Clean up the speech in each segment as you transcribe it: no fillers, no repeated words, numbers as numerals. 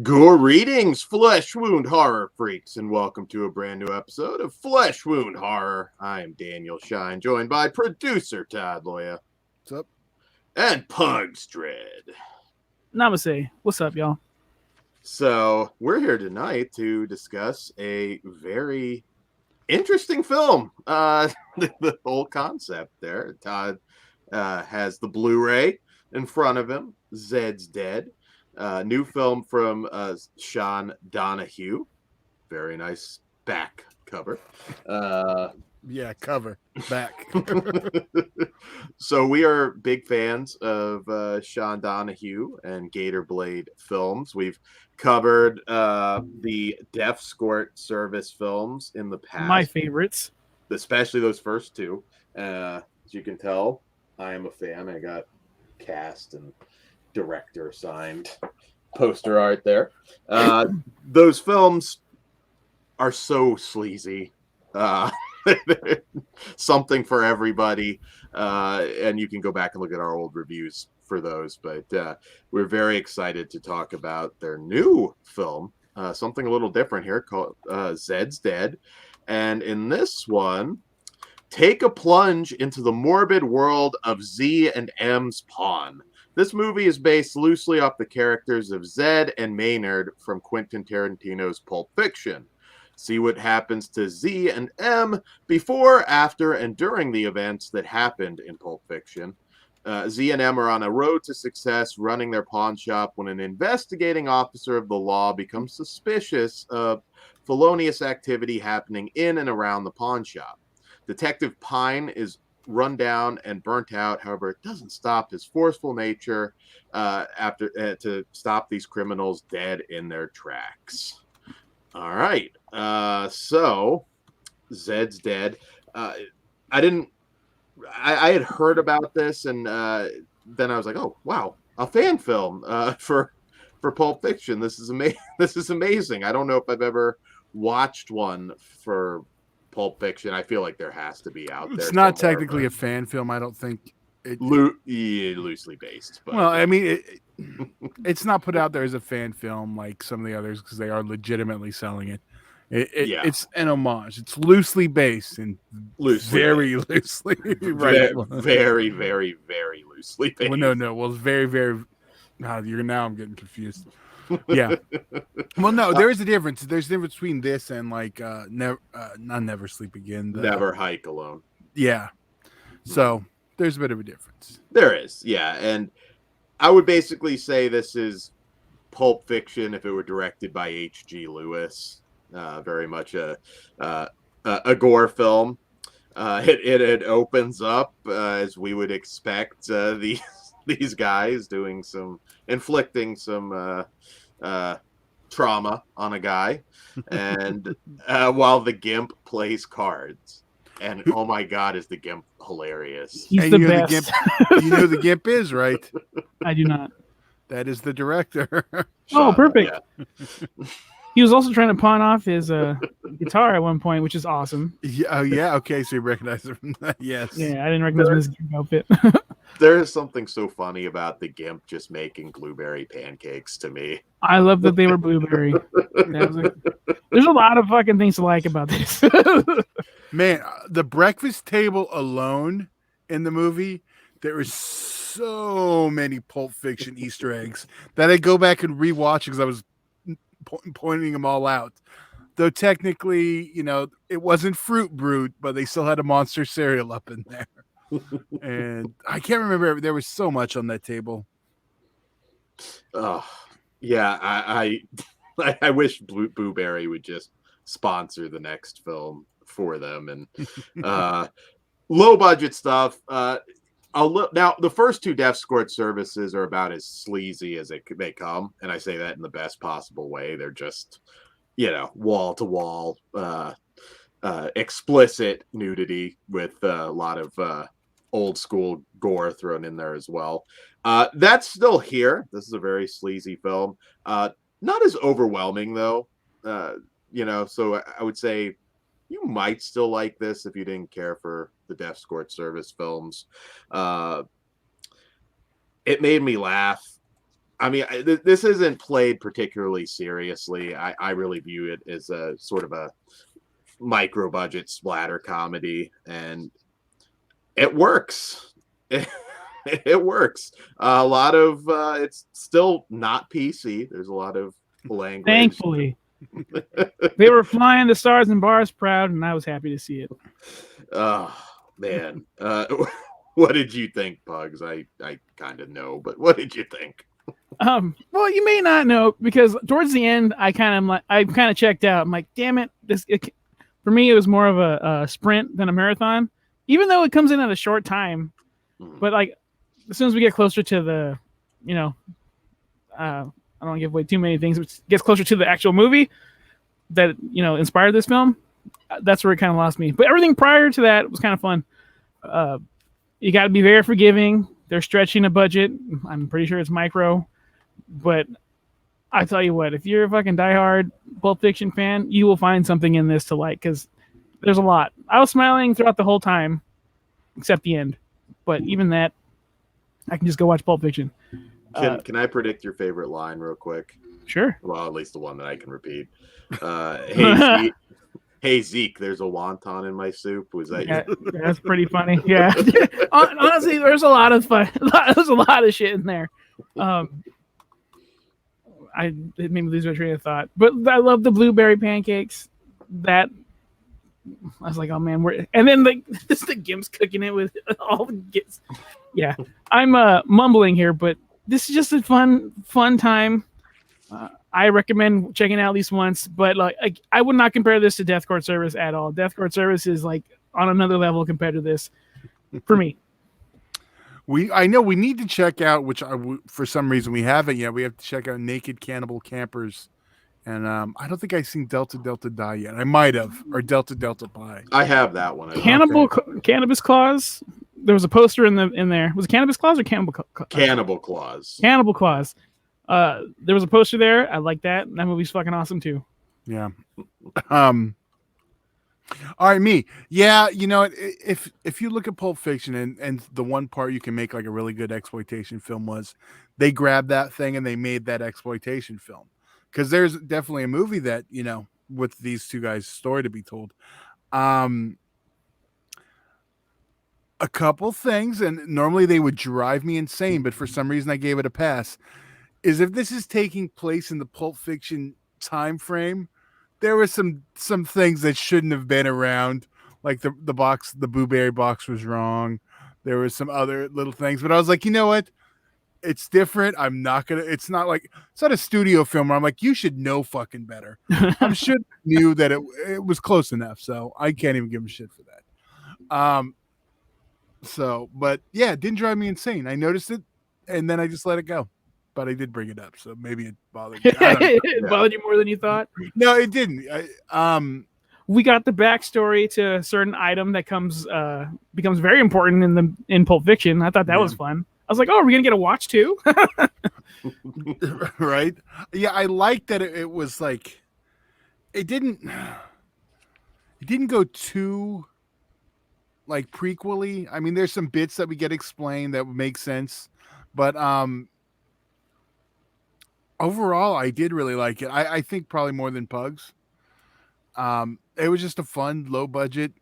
Greetings, flesh wound horror freaks, and welcome to a brand new episode of Flesh Wound Horror. I am Daniel Shine, joined by producer Todd Loya What's up? and Pugs Dread. Namaste. What's up, y'all? So we're here tonight to discuss a very interesting film. The whole concept there. Todd has the Blu-ray in front of him. Zed's Dead. New film from Sean Donohue. Very nice back cover. Yeah, cover back. So we are big fans of Sean Donohue and Gator Blade films. We've covered the Death Escort Service films in the past. My favorites. Especially those first two. As you can tell, I am a fan. I got cast and director signed poster art there. Those films are so sleazy. Something for everybody. And you can go back and look at our old reviews for those. But we're very excited to talk about their new film, something a little different here, called Zed's Dead. And in this one, take a plunge into the morbid world of Z and M's Pawn. This movie is based loosely off the characters of Zed and Maynard from Quentin Tarantino's Pulp Fiction. See what happens to Z and M before, after, and during the events that happened in Pulp Fiction. Z and M are on a road to success running their pawn shop when an investigating officer of the law becomes suspicious of felonious activity happening in and around the pawn shop. Detective Pine is run down and burnt out. However, it doesn't stop his forceful nature to stop these criminals dead in their tracks. All right. So Zed's Dead. I had heard about this, and then I was like, oh wow, a fan film for Pulp Fiction. This is amazing. This is amazing. I don't know if I've ever watched one for Pulp Fiction. I feel like there has to be out there. It's not technically a fan film. I don't think. Loosely based. But, well, I mean, it's not put out there as a fan film like some of the others because they are legitimately selling it. It's an homage. It's loosely based and very loosely, right? Very, very, very loosely based. Well, no. Well, it's very, very. Now I'm getting confused. Yeah. Well, no, there is a difference. There's a difference between this and like Never Sleep Again. Never Hike Alone. Yeah. So there's a bit of a difference. There is, yeah, and I would basically say this is Pulp Fiction if it were directed by H.G. Lewis. Very much a gore film. It opens up as we would expect these guys inflicting some trauma on a guy, and while the Gimp plays cards. And oh my God, is the Gimp hilarious? He's the best. You know who the Gimp is, right? I do not. That is the director. Oh, perfect. Yeah. He was also trying to pawn off his guitar at one point, which is awesome. Yeah. Oh, yeah. Okay, so you recognize it from that. Yes. Yeah, I didn't recognize his outfit. There is something so funny about the Gimp just making blueberry pancakes to me. I love that they were blueberry. There's a lot of fucking things to like about this. Man, the breakfast table alone in the movie, there is so many Pulp Fiction Easter eggs that I go back and rewatch because I was pointing them all out. Though technically, it wasn't Fruit Brute, but they still had a Monster cereal up in there. And I can't remember. There was so much on that table. Oh, yeah. I wish Blueberry would just sponsor the next film for them. And low budget stuff. Now, the first two Death Escort Services are about as sleazy as they come. And I say that in the best possible way. They're just, wall to wall, explicit nudity with a lot of old school gore thrown in there as well. That's still here. This is a very sleazy film. Not as overwhelming though. So I would say you might still like this if you didn't care for the Death Escort Service films. It made me laugh I mean, this isn't played particularly seriously. I really view it as a sort of a micro budget splatter comedy, and it works. It works. A lot of it's still not PC. There's a lot of language. Thankfully, they were flying the stars and bars proud, and I was happy to see it. Oh man, what did you think, Pugs? I kind of know, but what did you think? Well, you may not know because towards the end, I kind of checked out. I'm like, damn it, for me, it was more of a sprint than a marathon, even though it comes in at a short time. But like, as soon as we get closer to the, I don't want to give away too many things, but gets closer to the actual movie that inspired this film. That's where it kind of lost me. But everything prior to that was kind of fun. You got to be very forgiving. They're stretching a budget. I'm pretty sure it's micro. But I tell you what, if you're a fucking diehard Pulp Fiction fan, you will find something in this to like because there's a lot. I was smiling throughout the whole time, except the end. But even that, I can just go watch Pulp Fiction. Can I predict your favorite line real quick? Sure. Well, at least the one that I can repeat. Hey, hey Zeke, there's a wonton in my soup. Was that you? That's pretty funny. Yeah. Honestly, there's a lot of fun. There's a lot of shit in there. It made me lose my train of thought. But I love the blueberry pancakes. That I was like, oh man, and then the Gimp's cooking it with all the gifts. Yeah, I'm mumbling here, but this is just a fun time. I recommend checking it out at least once, but like I would not compare this to Death Court Service at all. Death Court Service is like on another level compared to this, for me. I know we need to check out, which for some reason we haven't yet. We have to check out Naked Cannibal Campers, and I don't think I've seen Delta Delta Die yet. I might have, or Delta Delta Pie. I have that one. Cannabis Clause. There was a poster in there. Was it Cannabis Clause or Cannibal Clause? Cannibal Clause. Cannibal Clause. There was a poster there. I like that. That movie's fucking awesome too. Yeah. All right, me. Yeah, if you look at Pulp Fiction and the one part you can make like a really good exploitation film was they grabbed that thing and they made that exploitation film. Because there's definitely a movie that, with these two guys' story to be told. A couple things, and normally they would drive me insane, but for some reason I gave it a pass, is if this is taking place in the Pulp Fiction time frame, there were some things that shouldn't have been around. Like the blueberry box was wrong. There was some other little things, but I was like, you know what? It's different. It's not a studio film where I'm like, you should know fucking better. I should knew that it was close enough. So I can't even give him shit for that. But yeah, it didn't drive me insane. I noticed it and then I just let it go. But I did bring it up, so maybe it bothered me. It bothered you more than you thought? No, it didn't. We got the backstory to a certain item that becomes very important in Pulp Fiction. I thought that was fun. I was like, oh, are we going to get a watch too? Right? Yeah, I liked that it was like, it didn't go too like prequely. I mean, there's some bits that we get explained that would make sense, but overall, I did really like it. I think probably more than Pugs. It was just a fun, low budget,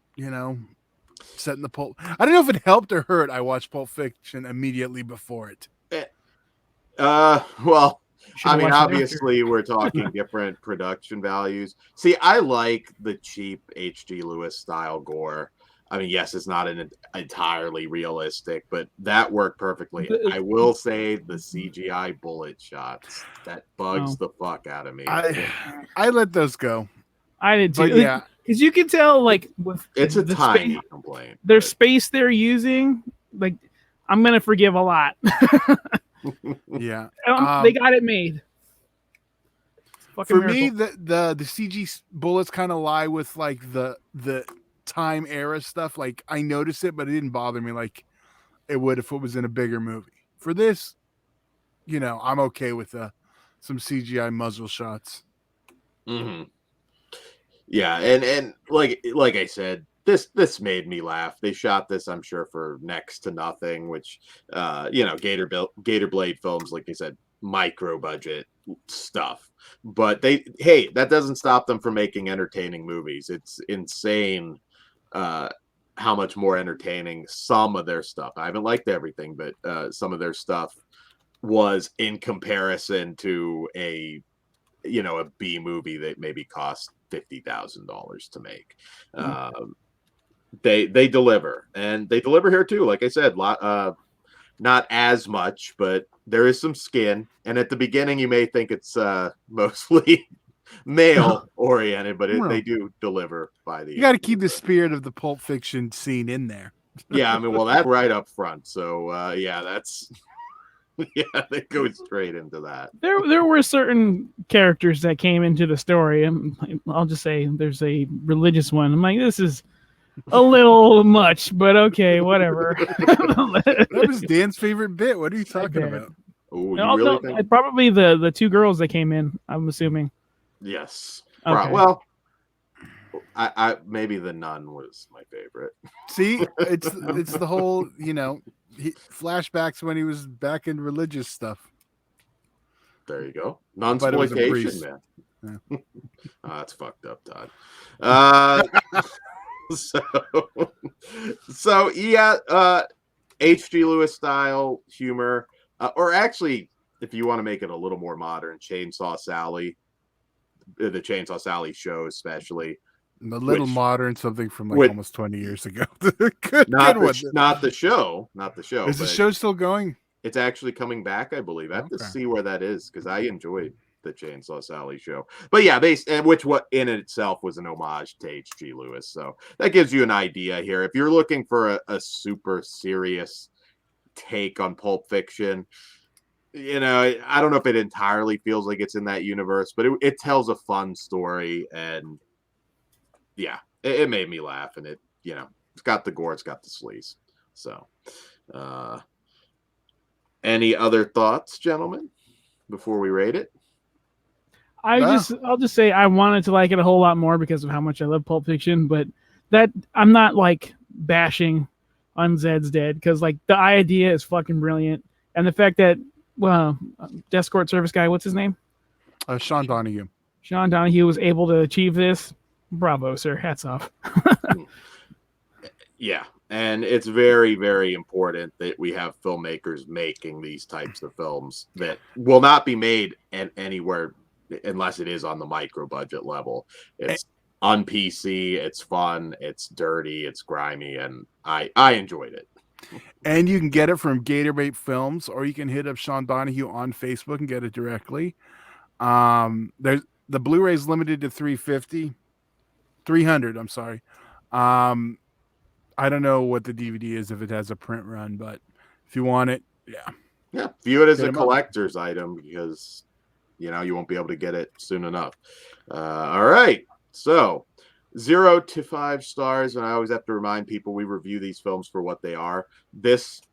setting the Pulp. I don't know if it helped or hurt. I watched Pulp Fiction immediately before it. Well, I mean, obviously, we're talking different production values. See, I like the cheap H.G. Lewis style gore. I mean, yes, it's not entirely realistic, but that worked perfectly. I will say the CGI bullet shots, that bugs the fuck out of me. I let those go. I did too. But yeah. Because you can tell, like, with it's a tiny complaint. Their space they're using, like, I'm going to forgive a lot. Yeah. They got it made. For me, the CG bullets kind of lie with, like, the time era stuff. Like, I noticed it, but it didn't bother me like it would if it was in a bigger movie. For this, I'm okay with some CGI muzzle shots. Mm-hmm. Yeah, and like I said, this made me laugh. They shot this, I'm sure, for next to nothing, which Gator Blade films, like they said, micro budget stuff. But that doesn't stop them from making entertaining movies. It's insane how much more entertaining some of their stuff. I haven't liked everything, but some of their stuff was in comparison to a B movie that maybe cost $50,000 to make. They deliver, and they deliver here too. Like I said, not as much, but there is some skin. And at the beginning, you may think it's mostly male oriented, but they do deliver by the. You got to keep the spirit of the Pulp Fiction scene in there. Yeah, I mean, well, that's right up front. So yeah, that's. Yeah, they go straight into that. There were certain characters that came into the story. I'll just say there's a religious one. I'm like, this is a little much, but okay, whatever. That was Dan's favorite bit. What are you talking about? Oh, no, probably the two girls that came in, I'm assuming. Yes. Okay. Well, I maybe the nun was my favorite. See, it's the whole, flashbacks when he was back in religious stuff. There you go. Nunsploitation, man. Yeah. Oh, that's fucked up, Todd. So yeah, H.G. Lewis style humor, or actually, if you want to make it a little more modern, Chainsaw Sally, the Chainsaw Sally show, especially. A little modern, something from almost 20 years ago. Not the show. Is the show still going? It's actually coming back, I believe. I have to see where that is because I enjoyed the Chainsaw Sally show. But yeah, which in itself was an homage to H.G. Lewis. So that gives you an idea here. If you're looking for a super serious take on Pulp Fiction, I don't know if it entirely feels like it's in that universe, but it tells a fun story, and yeah, it made me laugh, and it's got the gore, it's got the sleaze. So, any other thoughts, gentlemen, before we rate it? I'll just say I wanted to like it a whole lot more because of how much I love Pulp Fiction, but that I'm not like bashing on Zed's Dead because like the idea is fucking brilliant, and the fact that escort service guy, what's his name? Sean Donohue. Sean Donohue was able to achieve this. Bravo, sir. Hats off. Yeah. And it's very, very important that we have filmmakers making these types of films that will not be made anywhere unless it is on the micro budget level. It's on PC. It's fun. It's dirty. It's grimy. And I enjoyed it. And you can get it from Gatorbait Films, or you can hit up Sean Donohue on Facebook and get it directly. There's the Blu-ray is limited to 300. I'm sorry. I don't know what the DVD is if it has a print run, but if you want it, yeah, view it as a collector's item because you won't be able to get it soon enough. All right, so 0 to 5 stars, and I always have to remind people we review these films for what they are.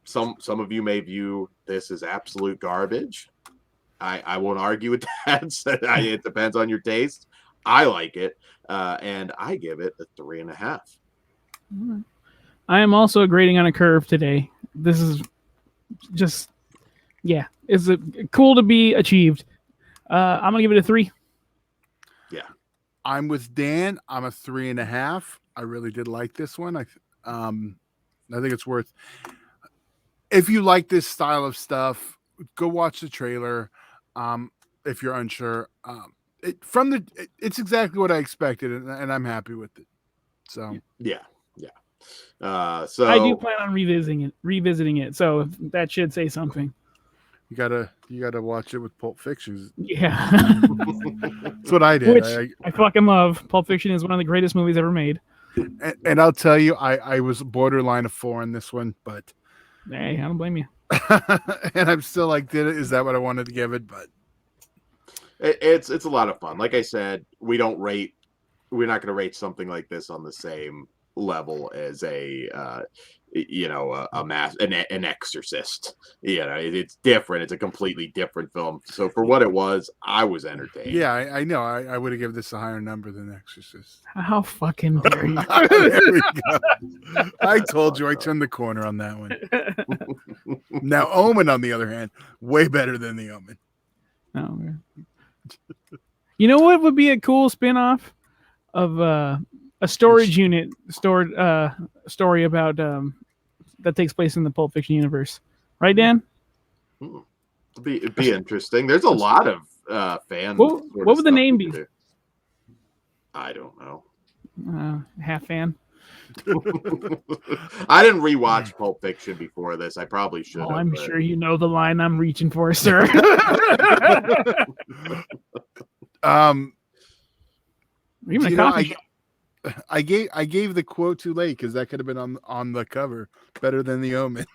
Some of you may view this as absolute garbage. I won't argue with that. It depends on your taste. I like it, and I give it a 3.5. I am also grading on a curve today. This is just, it's cool to be achieved. I'm gonna give it a 3. Yeah, I'm with Dan. I'm a 3.5. I really did like this one. I think it's worth. If you like this style of stuff, go watch the trailer. If you're unsure, it's exactly what I expected, and I'm happy with it. So yeah. So I do plan on revisiting it. So that should say something. You gotta watch it with Pulp Fiction. Yeah, that's what I did. Which I fucking love. Pulp Fiction is one of the greatest movies ever made. And I'll tell you, I was borderline a 4 on this one, but hey, I don't blame you. And I'm still like, is that what I wanted to give it? But it's a lot of fun. Like I said, we're not going to rate something like this on the same level as an Exorcist. It's different. It's a completely different film. So for what it was, I was entertained. Yeah, I know. I would have given this a higher number than Exorcist. How fucking dare you? There we go. I told you I turned the corner on that one. Now Omen, on the other hand, way better than The Omen. Oh, man. You know what would be a cool spin-off of a storage unit story about that takes place in the Pulp Fiction universe, right, Dan? It'd be interesting. There's a lot of fan. What would the name be? I don't know. Half fan. I didn't rewatch Pulp Fiction before this. I probably should. Oh, I'm sure you know the line I'm reaching for, sir. Even a coffee shop. I gave the quote too late because that could have been on the cover. Better than The Omen.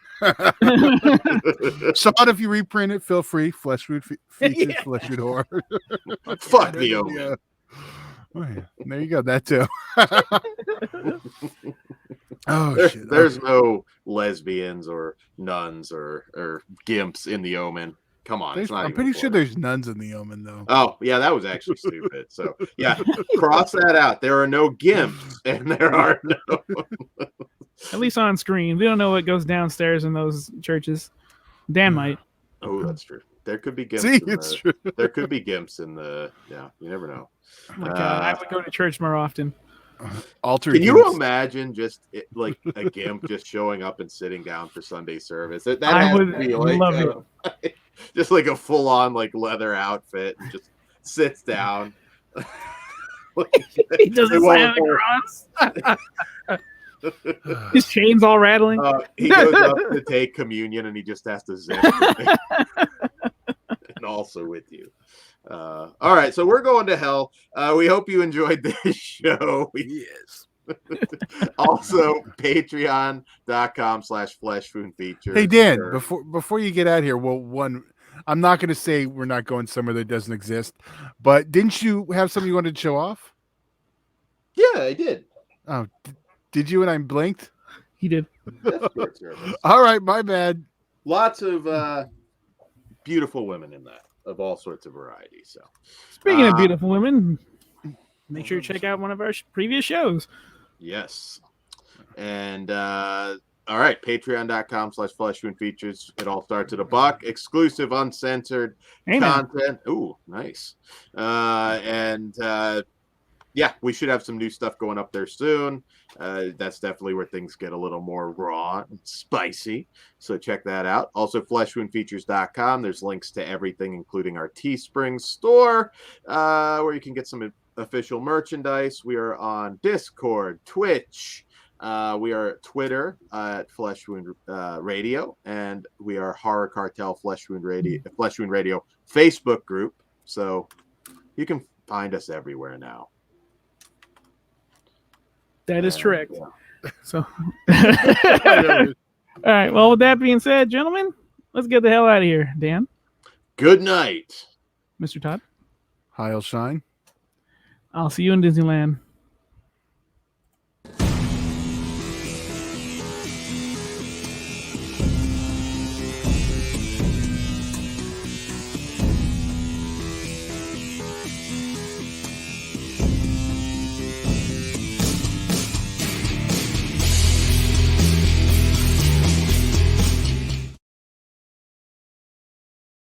Sean, if you reprint it, feel free. Flesh Wound features, Yeah. Flesh Wound horror. Fuck The Omen. Oh, yeah. There you go. That too. Shit. There's no lesbians or nuns or gimps in The Omen. Come on. It's not I'm even pretty sure close. there's nuns in The Omen, though. Oh, yeah, that was actually stupid. So, yeah, cross that out. There are no gimps, and there are no. At least on screen. We don't know what goes downstairs in those churches. Dan might. Oh, that's true. There could be gimps. See, it's true. There could be gimps in the. Yeah, you never know. Oh my God, I would go to church more often. Altered Can you gimps. imagine just like a gimp just showing up and sitting down for Sunday service? That I has would to be like love it. just like a full on like leather outfit and just sits down. He doesn't slam the cross. His chains all rattling. He goes up to take communion and he just has to zip it. And also with you. All right, so we're going to hell. We hope you enjoyed this show. Yes. Also, patreon.com/fleshwoundfeatures. Hey Dan, before you get out of here, well, I'm not going to say we're not going somewhere that doesn't exist, but didn't you have something you wanted to show off? Yeah, I did. Oh, did you? And I blinked. He did. That's short service. All right, my bad. Lots of beautiful women in that, of all sorts of varieties. So, Speaking of beautiful women, make sure to check out one of our previous shows. yes, and all right, patreon.com/fleshwoundfeatures. It all starts at $1. Exclusive, uncensored content. Ooh, nice. Yeah, we should have some new stuff going up there soon. That's definitely where things get a little more raw and spicy. So check that out. Also, fleshwoundfeatures.com. There's links to everything, including our Teespring store, where you can get some official merchandise. We are on Discord, Twitch. We are Twitter at Fleshwound Radio, and we are Horror Cartel Fleshwound Radio Facebook group. So you can find us everywhere now. That is correct. Yeah. So, all right. Well, with that being said, gentlemen, let's get the hell out of here. Dan. Good night, Mr. Todd. Heil shine. I'll see you in Disneyland.